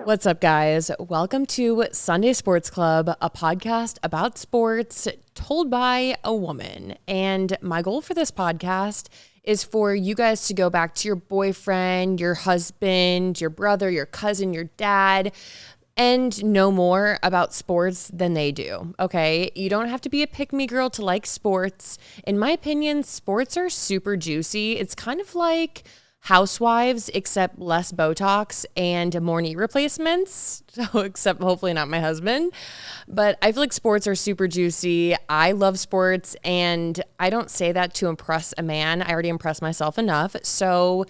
What's up, guys? Welcome to Sunday Sports Club, a podcast about sports told by a woman. And my goal for this podcast is for you guys to go back to your boyfriend, your husband, your brother, your cousin, your dad, and know more about sports than they do, okay? You don't have to be a pick-me girl to like sports. In my opinion, sports are super juicy. It's kind of like Housewives, except less Botox and more knee replacements. So, except hopefully not my husband. But I feel like sports are super juicy. I love sports, and I don't say that to impress a man. I already impress myself enough. So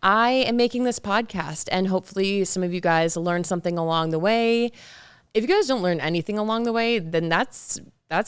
I am making this podcast, and hopefully some of you guys learn something along the way. If you guys don't learn anything along the way, then that's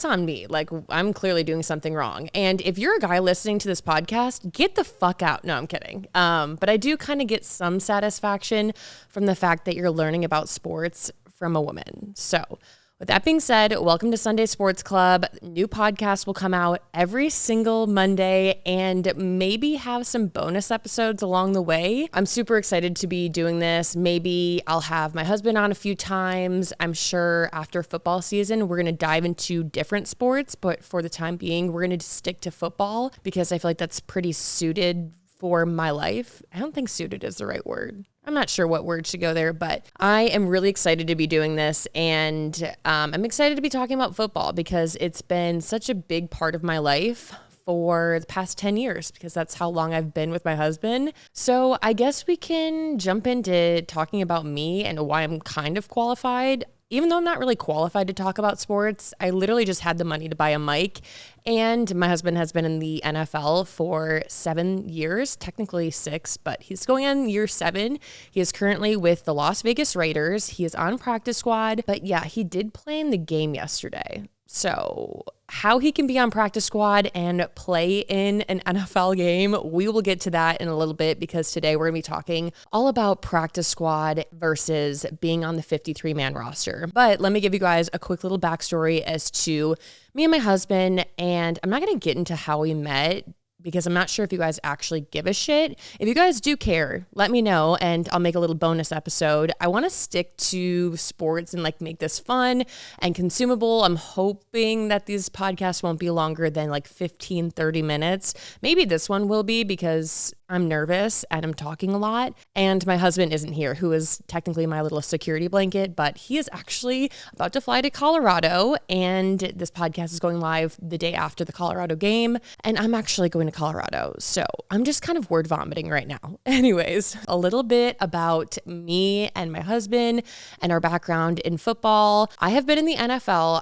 on me. Like, I'm clearly doing something wrong. And if you're a guy listening to this podcast, get the fuck out. No, I'm kidding. But I do kind of get some satisfaction from the fact that you're learning about sports from a woman. So with that being said, welcome to Sunday Sports Club. New podcasts will come out every single Monday and maybe have some bonus episodes along the way. I'm super excited to be doing this. Maybe I'll have my husband on a few times. I'm sure after football season, we're going to dive into different sports, but for the time being, we're going to stick to football because I feel like that's pretty suited for my life. I don't think suited is the right word. I'm not sure what word should go there, but I am really excited to be doing this, and I'm excited to be talking about football because it's been such a big part of my life for the past 10 years because that's how long I've been with my husband. So I guess we can jump into talking about me and why I'm kind of qualified. Even though I'm not really qualified to talk about sports, I literally just had the money to buy a mic. And my husband has been in the NFL for 7 years, technically 6, but he's going on year 7. He is currently with the Las Vegas Raiders. He is on practice squad, but yeah, he did play in the game yesterday. So how he can be on practice squad and play in an NFL game, we will get to that in a little bit because today we're going to be talking all about practice squad versus being on the 53-man roster. But let me give you guys a quick little backstory as to me and my husband, and I'm not going to get into how we met because I'm not sure if you guys actually give a shit. If you guys do care, let me know and I'll make a little bonus episode. I want to stick to sports and like make this fun and consumable. I'm hoping that these podcasts won't be longer than like 15, 30 minutes. Maybe this one will be because I'm nervous and I'm talking a lot. And my husband isn't here, who is technically my little security blanket, but he is actually about to fly to Colorado. And this podcast is going live the day after the Colorado game. And I'm actually going to Colorado. So I'm just kind of word vomiting right now. Anyways, a little bit about me and my husband and our background in football. I have been in the NFL.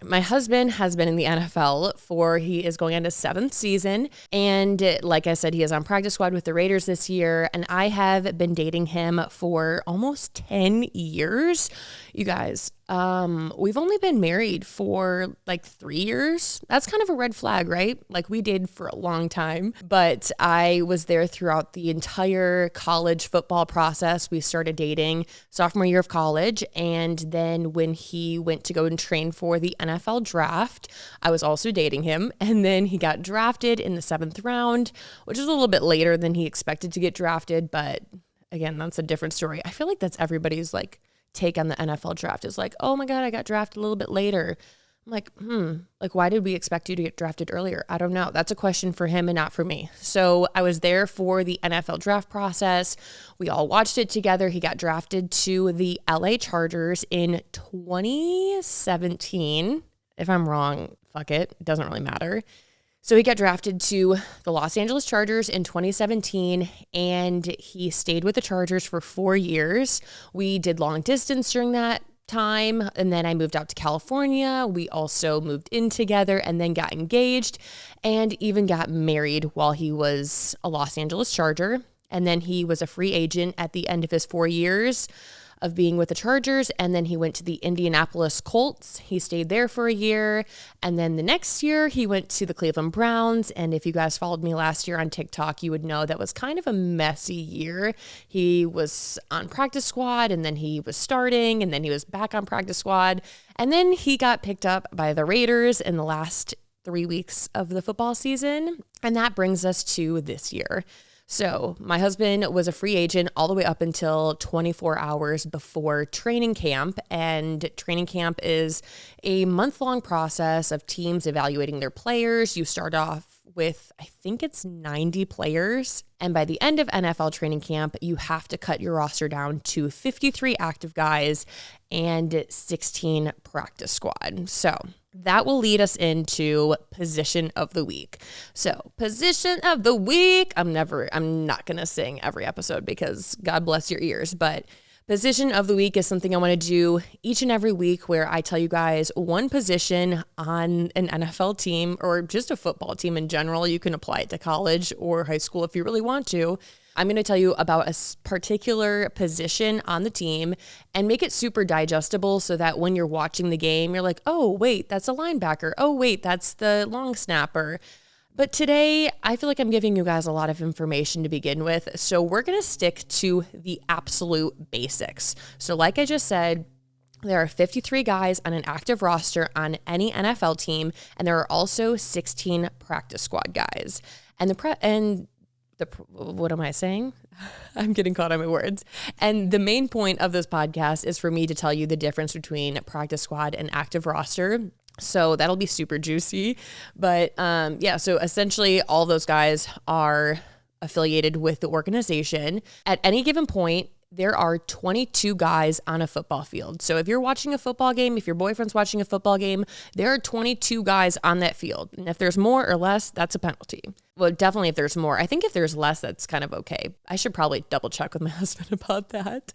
My husband has been in the NFL he is going on his 7th season. And like I said, he is on practice squad with the Raiders this year, and I have been dating him for almost 10 years. You guys, we've only been married for like 3 years. That's kind of a red flag, right? Like we dated for a long time, but I was there throughout the entire college football process. We started dating sophomore year of college, and then when he went to go and train for the NFL draft, I was also dating him, and then he got drafted in the 7th round, which is a little bit later than he expected to get drafted, but again, that's a different story. I feel like that's everybody's like take on the NFL draft is like, oh my God, I got drafted a little bit later. I'm like, like, why did we expect you to get drafted earlier? I don't know. That's a question for him and not for me. So I was there for the NFL draft process. We all watched it together. He got drafted to the LA Chargers in 2017. If I'm wrong, fuck it. It doesn't really matter. So he got drafted to the Los Angeles Chargers in 2017, and he stayed with the Chargers for 4 years. We did long distance during that time, and then I moved out to California. We also moved in together and then got engaged and even got married while he was a Los Angeles Charger. And then he was a free agent at the end of his 4 years of being with the Chargers, and then he went to the Indianapolis Colts. He stayed there for a year, and then the next year he went to the Cleveland Browns, and if you guys followed me last year on TikTok, you would know that was kind of a messy year. He was on practice squad, and then he was starting, and then he was back on practice squad, and then he got picked up by the Raiders in the last 3 weeks of the football season, and that brings us to this year. So my husband was a free agent all the way up until 24 hours before training camp. And training camp is a month-long process of teams evaluating their players. You start off with, I think it's 90 players. And by the end of NFL training camp, you have to cut your roster down to 53 active guys and 16 practice squad. So that will lead us into position of the week. So position of the week, I'm not going to sing every episode because God bless your ears, but position of the week is something I want to do each and every week where I tell you guys one position on an NFL team or just a football team in general. You can apply it to college or high school if you really want to. I'm going to tell you about a particular position on the team and make it super digestible so that when you're watching the game, you're like, oh, wait, that's a linebacker. Oh, wait, that's the long snapper. But today, I feel like I'm giving you guys a lot of information to begin with. So we're going to stick to the absolute basics. So like I just said, there are 53 guys on an active roster on any NFL team, and there are also 16 practice squad guys. What am I saying? I'm getting caught on my words. And the main point of this podcast is for me to tell you the difference between practice squad and active roster. So that'll be super juicy. But so essentially all those guys are affiliated with the organization. At any given point, there are 22 guys on a football field. So if you're watching a football game, if your boyfriend's watching a football game, there are 22 guys on that field. And if there's more or less, that's a penalty. Well, definitely if there's more. I think if there's less, that's kind of okay. I should probably double check with my husband about that.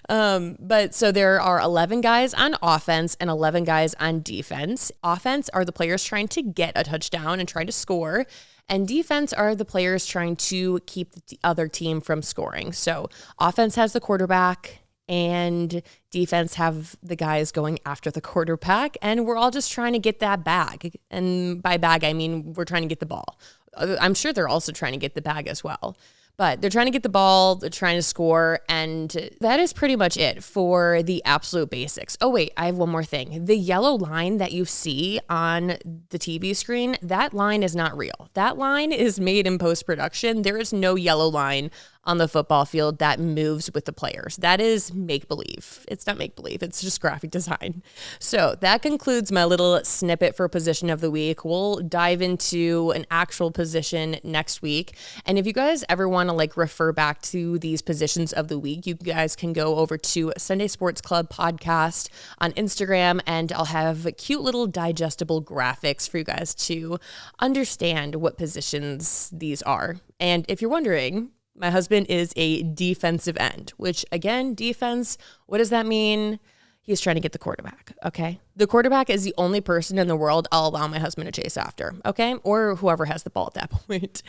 But so there are 11 guys on offense and 11 guys on defense. Offense are the players trying to get a touchdown and try to score. And defense are the players trying to keep the other team from scoring. So offense has the quarterback and defense have the guys going after the quarterback. And we're all just trying to get that bag. And by bag, I mean we're trying to get the ball. I'm sure they're also trying to get the bag as well. But they're trying to get the ball, they're trying to score, and that is pretty much it for the absolute basics. Oh, wait, I have one more thing. The yellow line that you see on the TV screen, that line is not real. That line is made in post-production. There is no yellow line on the football field that moves with the players. That is make-believe. It's not make-believe. It's just graphic design. So that concludes my little snippet for position of the week. We'll dive into an actual position next week. And if you guys ever want to refer back to these positions of the week, you guys can go over to SundaySportsClubPodcast on Instagram, and I'll have cute little digestible graphics for you guys to understand what positions these are. And if you're wondering, my husband is a defensive end, which again, defense, what does that mean? He's trying to get the quarterback, okay? The quarterback is the only person in the world I'll allow my husband to chase after, okay? Or whoever has the ball at that point.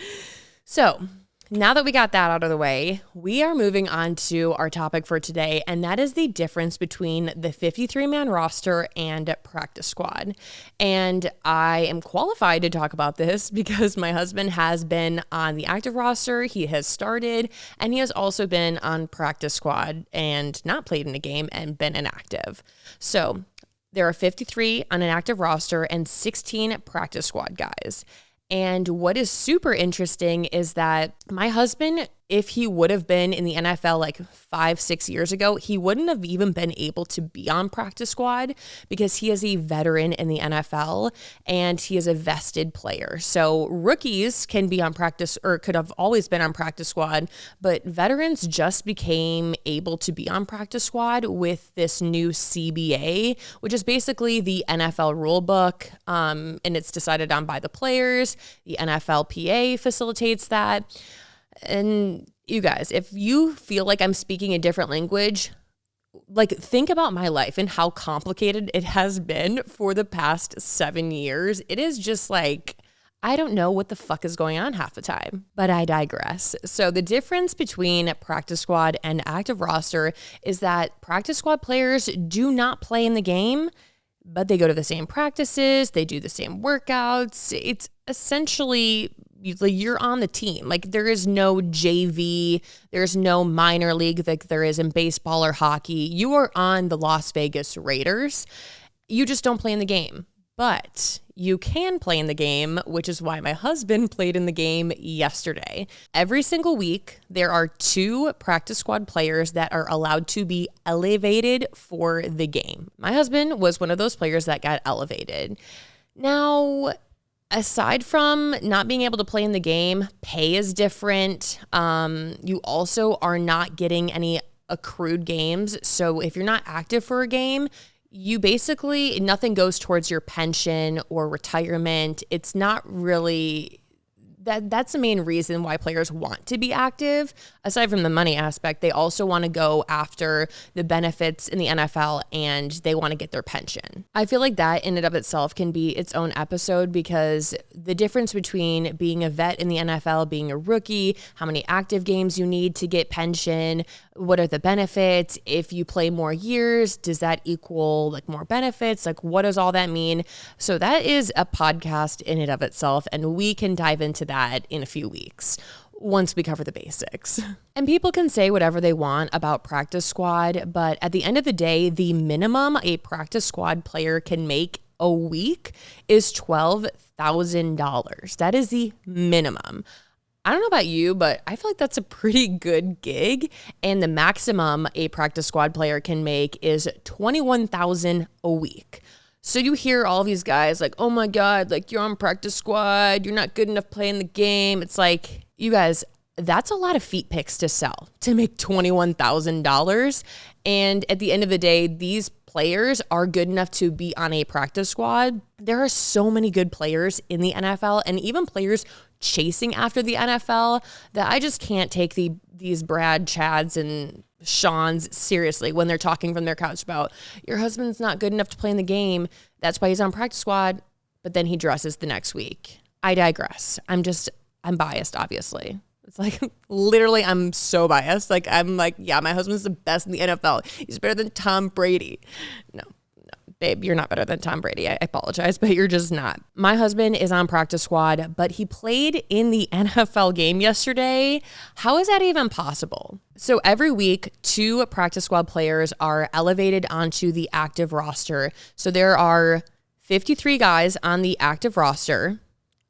So now that we got that out of the way, we are moving on to our topic for today, and that is the difference between the 53-man roster and practice squad. And I am qualified to talk about this because my husband has been on the active roster, he has started, and he has also been on practice squad and not played in a game and been inactive. So there are 53 on an active roster and 16 practice squad guys. And what is super interesting is that my husband, if he would have been in the NFL 5-6 years ago, he wouldn't have even been able to be on practice squad because he is a veteran in the NFL and he is a vested player. So rookies can be on practice or could have always been on practice squad, but veterans just became able to be on practice squad with this new CBA, which is basically the NFL rule book, and it's decided on by the players. The NFLPA facilitates that. And you guys, if you feel like I'm speaking a different language, think about my life and how complicated it has been for the past 7 years. It is just I don't know what the fuck is going on half the time, but I digress. So the difference between practice squad and active roster is that practice squad players do not play in the game, but they go to the same practices, they do the same workouts. It's essentially you're on the team. There is no JV, there's no minor league like there is in baseball or hockey. You are on the Las Vegas Raiders. You just don't play in the game. But you can play in the game, which is why my husband played in the game yesterday. Every single week, there are 2 practice squad players that are allowed to be elevated for the game. My husband was one of those players that got elevated. Now, aside from not being able to play in the game, pay is different. You also are not getting any accrued games. So if you're not active for a game, you basically, nothing goes towards your pension or retirement. It's not really, that's the main reason why players want to be active. Aside from the money aspect, they also want to go after the benefits in the NFL and they want to get their pension. I feel like that in and of itself can be its own episode, because the difference between being a vet in the NFL, being a rookie, how many active games you need to get pension, what are the benefits? If you play more years, does that equal like more benefits? Like, what does all that mean? So that is a podcast in and of itself, and we can dive into that in a few weeks once we cover the basics. And people can say whatever they want about practice squad, but at the end of the day, the minimum a practice squad player can make a week is $12,000. That is the minimum. I don't know about you, but I feel like that's a pretty good gig. And the maximum a practice squad player can make is $21,000 a week. So you hear all these guys like, oh my God, like you're on practice squad, you're not good enough playing the game. It's like, you guys, that's a lot of feet pics to sell to make $21,000. And at the end of the day, these players are good enough to be on a practice squad. There are so many good players in the NFL and even players chasing after the NFL that I just can't take these Brad, Chads, and Sean's seriously when they're talking from their couch about your husband's not good enough to play in the game. That's why he's on practice squad, but then he dresses the next week. I digress. I'm biased, obviously. It's like, literally, I'm so biased. Like, I'm like, yeah, my husband's the best in the NFL. He's better than Tom Brady. No, babe, you're not better than Tom Brady. I apologize, but you're just not. My husband is on practice squad, but he played in the NFL game yesterday. How is that even possible? So every week, 2 practice squad players are elevated onto the active roster. So there are 53 guys on the active roster.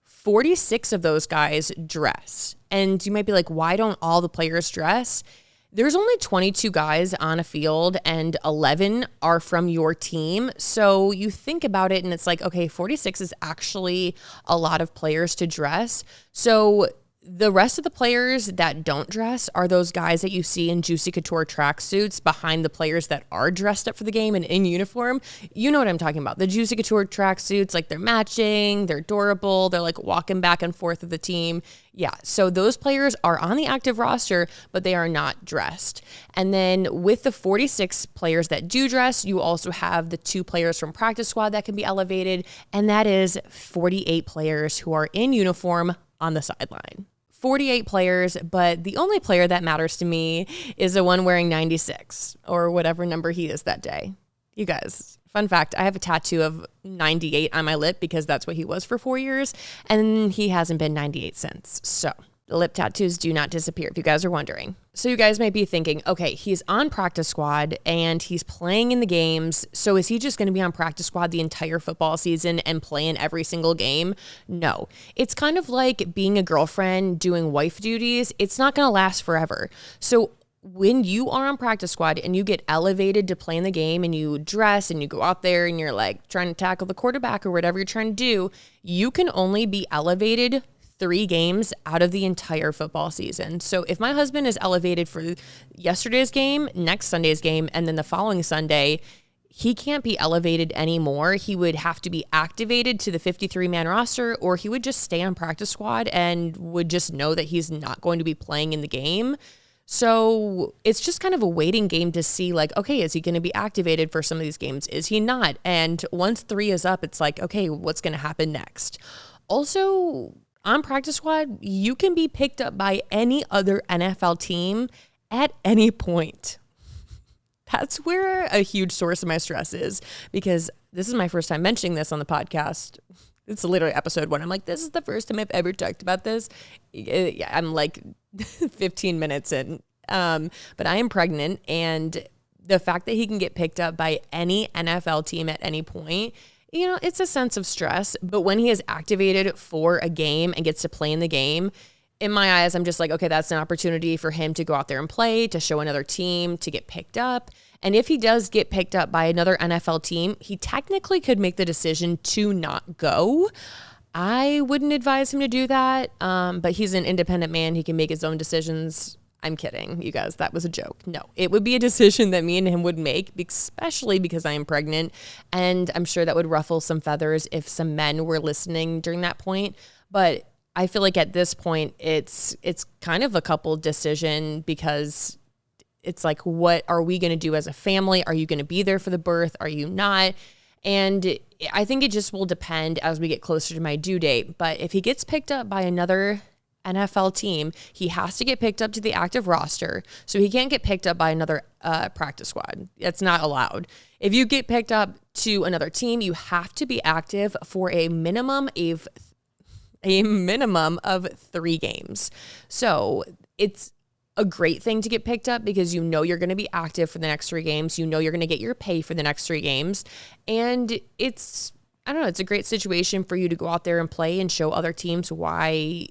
46 of those guys dress. And you might be like, why don't all the players dress? There's only 22 guys on a field and 11 are from your team. So you think about it and it's like, okay, 46 is actually a lot of players to dress. So the rest of the players that don't dress are those guys that you see in Juicy Couture tracksuits behind the players that are dressed up for the game and in uniform. You know what I'm talking about. The Juicy Couture tracksuits, like they're matching, they're durable, they're like walking back and forth with the team. Yeah, so those players are on the active roster, but they are not dressed. And then with the 46 players that do dress, you also have the 2 players from practice squad that can be elevated, and that is 48 players who are in uniform on the sideline. 48 players, but the only player that matters to me is the one wearing 96 or whatever number he is that day. You guys, fun fact, I have a tattoo of 98 on my lip because that's what he was for 4 years, and he hasn't been 98 since. So the lip tattoos do not disappear, if you guys are wondering. So you guys might be thinking, okay, he's on practice squad and he's playing in the games. So is he just going to be on practice squad the entire football season and play in every single game? No. It's kind of like being a girlfriend doing wife duties. It's not going to last forever. So when you are on practice squad and you get elevated to play in the game and you dress and you go out there and you're like trying to tackle the quarterback or whatever you're trying to do, you can only be elevated 3 games out of the entire football season. So if my husband is elevated for yesterday's game, next Sunday's game, and then the following Sunday, he can't be elevated anymore. He would have to be activated to the 53-man roster, or he would just stay on practice squad and would just know that he's not going to be playing in the game. So it's just kind of a waiting game to see like, okay, is he going to be activated for some of these games? Is he not? And once 3 is up, it's like, okay, what's going to happen next? Also, on practice squad, you can be picked up by any other NFL team at any point. That's where a huge source of my stress is, because this is my first time mentioning this on the podcast. It's literally episode 1. I'm like, this is the first time I've ever talked about this. I'm like 15 minutes in. But I am pregnant, and the fact that he can get picked up by any NFL team at any point it's a sense of stress. But when he is activated for a game and gets to play in the game, in my eyes, I'm just like, okay, that's an opportunity for him to go out there and play, to show another team, to get picked up. And if he does get picked up by another NFL team, he technically could make the decision to not go. I wouldn't advise him to do that, but he's an independent man. He can make his own decisions. I'm kidding, you guys. That was a joke. No, it would be a decision that me and him would make, especially because I am pregnant. And I'm sure that would ruffle some feathers if some men were listening during that point. But I feel like at this point, it's kind of a couple decision, because it's like, what are we going to do as a family? Are you going to be there for the birth? Are you not? And I think it just will depend as we get closer to my due date. But if he gets picked up by another NFL team, he has to get picked up to the active roster. So he can't get picked up by another practice squad. That's not allowed. If you get picked up to another team, you have to be active for a minimum of 3 games. So it's a great thing to get picked up, because you're going to be active for the next 3 games. You're going to get your pay for the next 3 games. And it's a great situation for you to go out there and play and show other teams why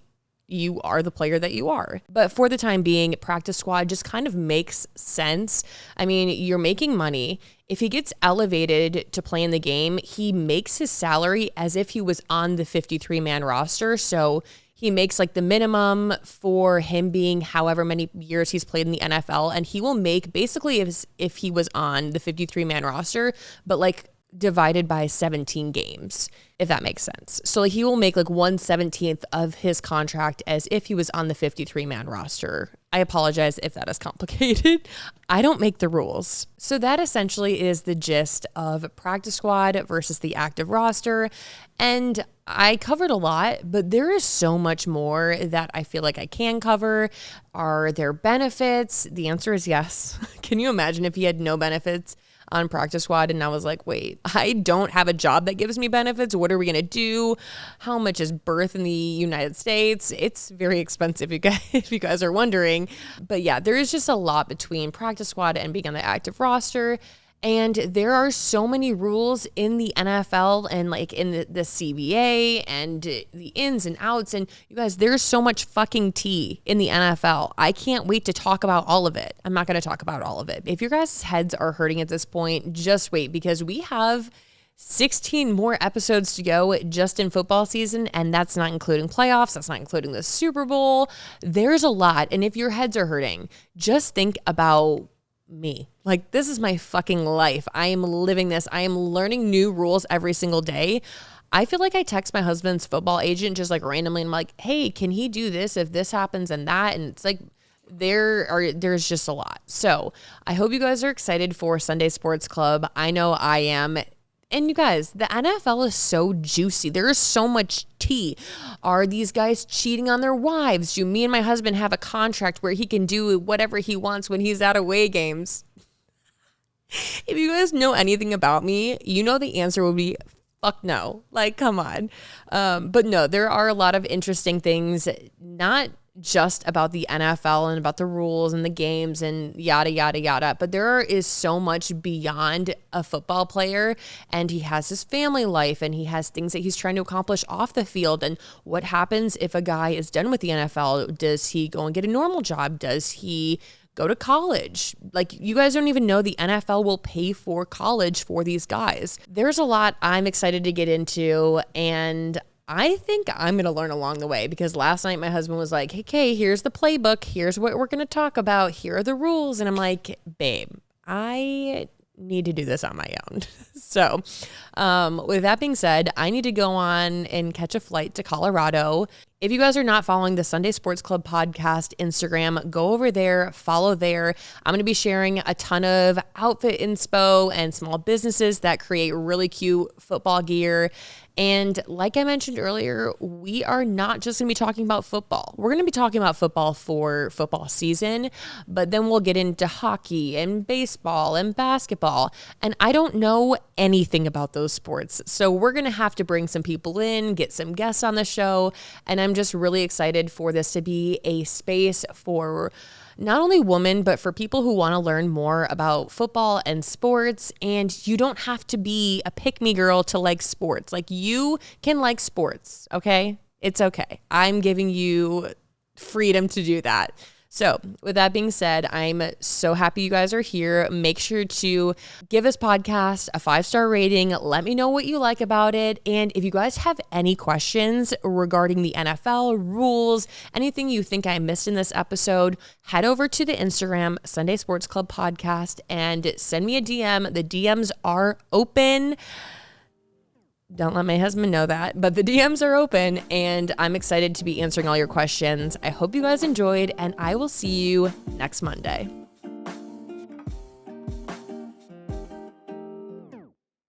you are the player that you are. But for the time being, practice squad just kind of makes sense. I mean, you're making money. If he gets elevated to play in the game, he makes his salary as if he was on the 53-man roster. So he makes like the minimum for him being however many years he's played in the NFL. And he will make basically as if he was on the 53-man roster, but like divided by 17 games, if that makes sense. So like he will make like 1/17 of his contract as if he was on the 53-man roster. I apologize if that is complicated. I don't make the rules. So that essentially is the gist of practice squad versus the active roster. And I covered a lot, but there is so much more that I feel like I can cover. Are there benefits? The answer is yes. Can you imagine if he had no benefits on practice squad and I was like, wait, I don't have a job that gives me benefits. What are we going to do? How much is birth in the United States? It's very expensive, you guys, if you guys are wondering. But yeah, there is just a lot between practice squad and being on the active roster. And there are so many rules in the NFL and like in the CBA and the ins and outs. And you guys, there's so much fucking tea in the NFL. I can't wait to talk about all of it. I'm not going to talk about all of it. If your guys' heads are hurting at this point, just wait, because we have 16 more episodes to go just in football season. And that's not including playoffs. That's not including the Super Bowl. There's a lot. And if your heads are hurting, just think about me. Like, this is my fucking life. I am living this. I am learning new rules every single day. I feel like I text my husband's football agent just like randomly, and I'm like, hey, can he do this if this happens and that? And it's like there's just a lot. So I hope you guys are excited for Sunday Sports Club. I know I am. And you guys, the NFL is so juicy. There is so much tea. Are these guys cheating on their wives? Do me and my husband have a contract where he can do whatever he wants when he's at away games? If you guys know anything about me, you know the answer would be fuck no. Like, come on. But no, there are a lot of interesting things, not just about the NFL and about the rules and the games and yada, yada, yada. But there is so much beyond a football player, and he has his family life and he has things that he's trying to accomplish off the field. And what happens if a guy is done with the NFL? Does he go and get a normal job? Does he go to college? Like, you guys don't even know the NFL will pay for college for these guys. There's a lot I'm excited to get into, and I think I'm going to learn along the way, because last night my husband was like, hey, Kay, here's the playbook. Here's what we're going to talk about. Here are the rules. And I'm like, babe, I need to do this on my own. So with that being said, I need to go on and catch a flight to Colorado. If you guys are not following the Sunday Sports Club podcast Instagram, go over there, follow there. I'm going to be sharing a ton of outfit inspo and small businesses that create really cute football gear. And like I mentioned earlier, we are not just going to be talking about football. We're going to be talking about football for football season, but then we'll get into hockey and baseball and basketball. And I don't know anything about those sports. So we're going to have to bring some people in, get some guests on the show. And I'm just really excited for this to be a space for not only women, but for people who want to learn more about football and sports. And you don't have to be a pick-me girl to like sports. Like, you can like sports, okay? It's okay. I'm giving you freedom to do that. So with that being said, I'm so happy you guys are here. Make sure to give this podcast a 5-star rating. Let me know what you like about it. And if you guys have any questions regarding the NFL rules, anything you think I missed in this episode, head over to the Instagram, Sunday Sports Club Podcast, and send me a DM. The DMs are open. Don't let my husband know that, but the DMs are open and I'm excited to be answering all your questions. I hope you guys enjoyed, and I will see you next Monday.